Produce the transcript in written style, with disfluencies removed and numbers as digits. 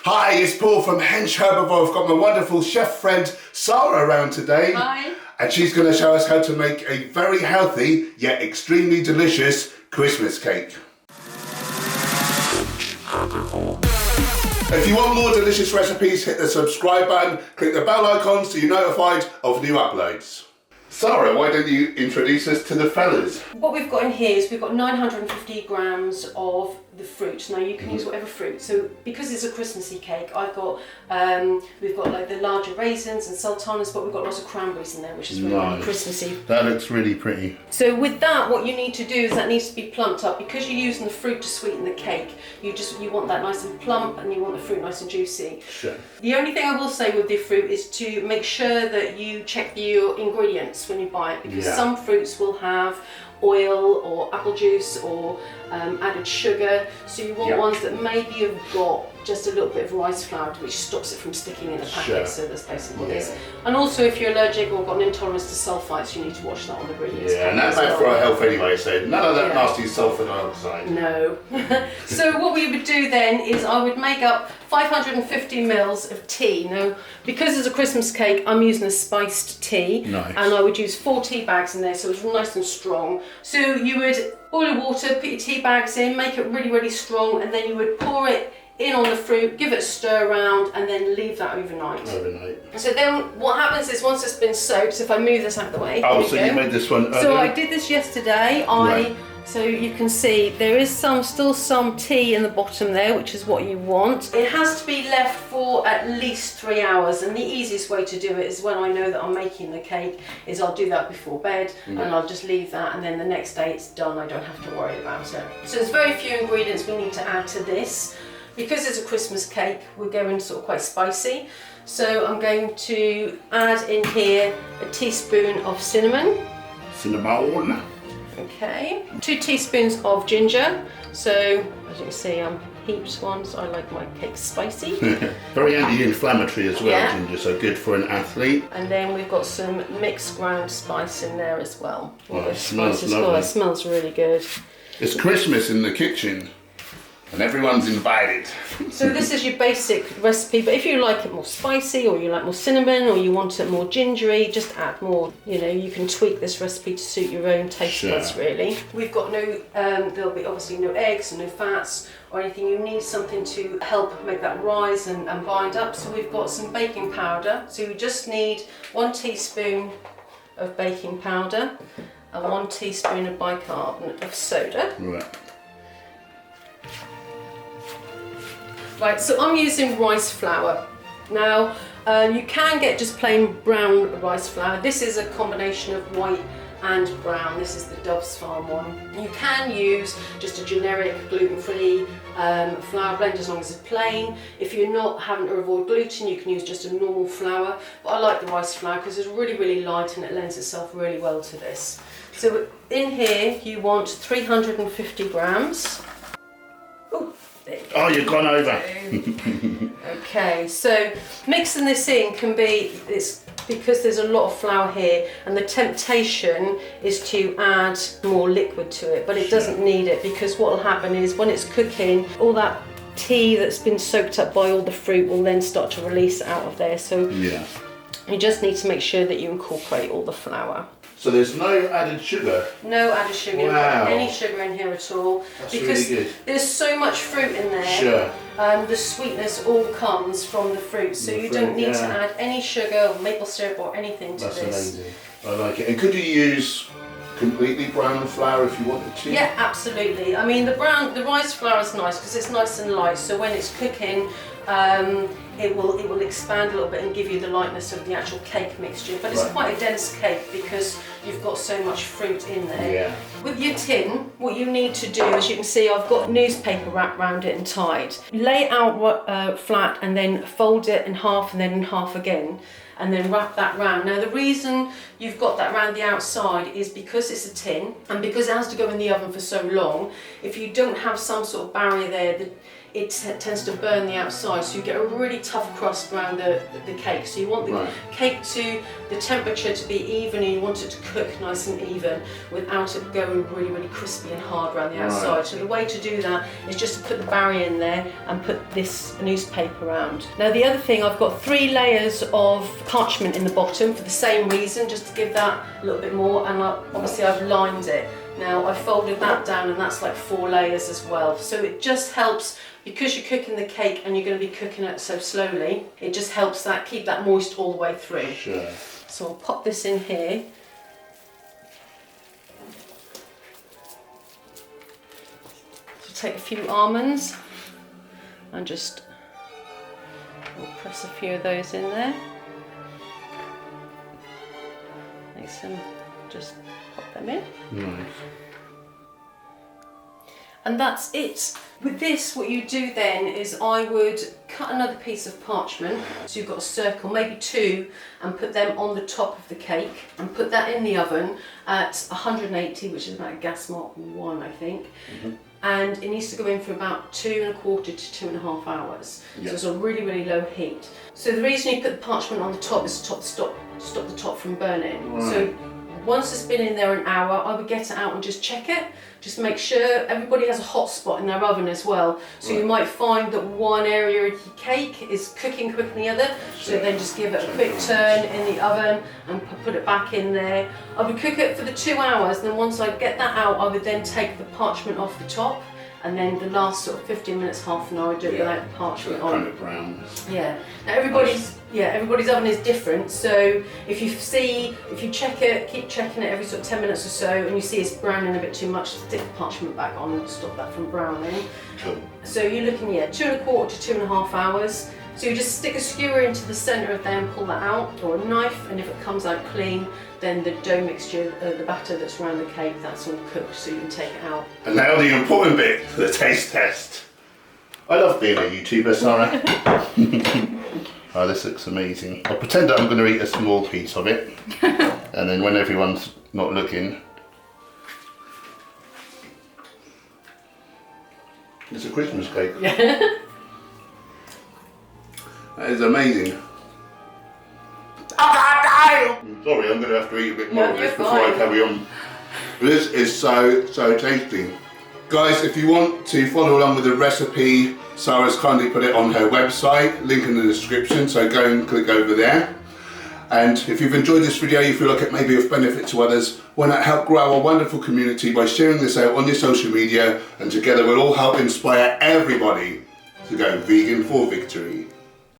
Hi, it's Paul from Hench Herbivore. I've got my wonderful chef friend Sara around today. Hi. And she's going to show us how to make a very healthy yet extremely delicious Christmas cake. If you want more delicious recipes, hit the subscribe button, click the bell icon so you're notified of new uploads. Sara, why don't you introduce us to the fellas? What we've got in here is we've got 950 grams of the fruit. Now you can use whatever fruit. So because it's a Christmassy cake, we've got like the larger raisins and sultanas, but we've got lots of cranberries in there, which is really Christmassy. That looks really pretty. So with that, what you need to do is that needs to be plumped up. Because you're using the fruit to sweeten the cake, you want that nice and plump and you want the fruit nice and juicy. Sure. The only thing I will say with the fruit is to make sure that you check your ingredients when you buy it, because some fruits will have oil or apple juice or added sugar, so you want ones that maybe have got just a little bit of rice flour, which stops it from sticking in the packet. So that's basically what it is. And also if you're allergic or got an intolerance to sulfites, you need to watch that on the ingredients. Yeah, and that's bad for our health anyway, so none of that nasty sulfur dioxide. No. So what we would do then is I would make up 550 mils of tea. Now, because it's a Christmas cake, I'm using a spiced tea. Nice. And I would use 4 tea bags in there, so it's nice and strong. So you would boil your water, put your tea bags in, make it really, really strong, and then you would pour it in on the fruit, give it a stir around, and then leave that overnight. So then what happens is once it's been soaked, so if I move this out of the way. Oh, so you made this one earlier? So I did this yesterday. So you can see there is still some tea in the bottom there, which is what you want. It has to be left for at least 3 hours, and the easiest way to do it is when I know that I'm making the cake, is I'll do that before bed, and I'll just leave that, and then the next day it's done. I don't have to worry about it. So there's very few ingredients we need to add to this. Because it's a Christmas cake, we're going sort of quite spicy. So I'm going to add in here a teaspoon of cinnamon. Cinnamon. Okay. 2 teaspoons of ginger. So as you can see, I'm heaps ones. I like my cake spicy. Very anti-inflammatory as well, ginger, so good for an athlete. And then we've got some mixed ground spice in there as well. It smells lovely. Oh, it smells really good. It's Christmas in the kitchen. And everyone's invited. So this is your basic recipe, but if you like it more spicy, or you like more cinnamon, or you want it more gingery, just add more. You know, you can tweak this recipe to suit your own taste buds, really. We've got there'll be obviously no eggs, no fats, or anything. You need something to help make that rise and bind up. So we've got some baking powder. So you just need 1 teaspoon of baking powder and 1 teaspoon of bicarbonate of soda. Right, so I'm using rice flour. Now, you can get just plain brown rice flour. This is a combination of white and brown. This is the Dove's Farm one. You can use just a generic gluten-free flour blend as long as it's plain. If you're not having to avoid gluten, you can use just a normal flour. But I like the rice flour because it's really, really light and it lends itself really well to this. So in here, you want 350 grams. Oh, you've gone over. Okay, so mixing this in it's because there's a lot of flour here, and the temptation is to add more liquid to it, but it doesn't need it, because what will happen is when it's cooking, all that tea that's been soaked up by all the fruit will then start to release out of there. So you just need to make sure that you incorporate all the flour. So there's no added sugar? No added sugar. Wow. You don't put any sugar in here at all. That's because really good. There's so much fruit in there. Sure. The sweetness all comes from the fruit, so you don't need to add any sugar or maple syrup or anything to this. That's amazing. I like it. And could you use completely brown flour if you wanted to? Yeah, absolutely. I mean, the rice flour is nice because it's nice and light, so when it's cooking, it will expand a little bit and give you the lightness of the actual cake mixture. But it's quite a dense cake because you've got so much fruit in there. Yeah. With your tin, what you need to do, as you can see, I've got newspaper wrapped around it and tied. Lay it out flat and then fold it in half and then in half again, and then wrap that round. Now the reason you've got that round the outside is because it's a tin, and because it has to go in the oven for so long. If you don't have some sort of barrier there, it tends to burn the outside, so you get a really tough crust around the cake. So you want the cake to, the temperature to be even, and you want it to cook nice and even without it going really, really crispy and hard around the outside. So the way to do that is just to put the barrier in there and put this newspaper around. Now the other thing, I've got 3 layers of parchment in the bottom for the same reason, just to give that a little bit more, and obviously I've lined it. Now I folded that down, and that's like 4 layers as well. So it just helps, because you're cooking the cake and you're going to be cooking it so slowly, it just helps that keep that moist all the way through. Sure. So I'll pop this in here. So take a few almonds and just we'll press a few of those in there. Nice, and just pop them in. Nice. And that's it. With this, what you do then is I would cut another piece of parchment, so you've got a circle, maybe 2, and put them on the top of the cake, and put that in the oven at 180, which is about gas mark 1, I think. And it needs to go in for about 2 1/4 to 2.5 hours. So it's a really, really low heat. So the reason you put the parchment on the top is to stop the top from burning. So once it's been in there an hour, I would get it out and just check it. Just make sure everybody has a hot spot in their oven as well. So you might find that one area of your cake is cooking quicker than the other. So then just give it a quick turn in the oven and put it back in there. I would cook it for the 2 hours, and then once I get that out, I would then take the parchment off the top. And then the last sort of 15 minutes, half an hour, I do it without the parchment on. Kind of brown. Yeah. Now everybody's oven is different. So if you check it, keep checking it every sort of 10 minutes or so, and you see it's browning a bit too much, stick the parchment back on and stop that from browning. Cool. So you're looking 2 1/4 to 2.5 hours. So you just stick a skewer into the centre of there and pull that out, or a knife, and if it comes out clean, then the dough mixture, the batter that's around the cake, that's all cooked, so you can take it out. And now the important bit, the taste test. I love being a YouTuber, Sara. Oh, this looks amazing. I'll pretend that I'm going to eat a small piece of it, and then when everyone's not looking, it's a Christmas cake. That is amazing. I'm sorry, I'm going to have to eat a bit more of this before I carry on. This is so tasty. Guys, if you want to follow along with the recipe, Sara's kindly put it on her website, link in the description, so go and click over there. And if you've enjoyed this video, you feel like it may be of benefit to others, why not help grow our wonderful community by sharing this out on your social media, and together we'll all help inspire everybody to go vegan for victory.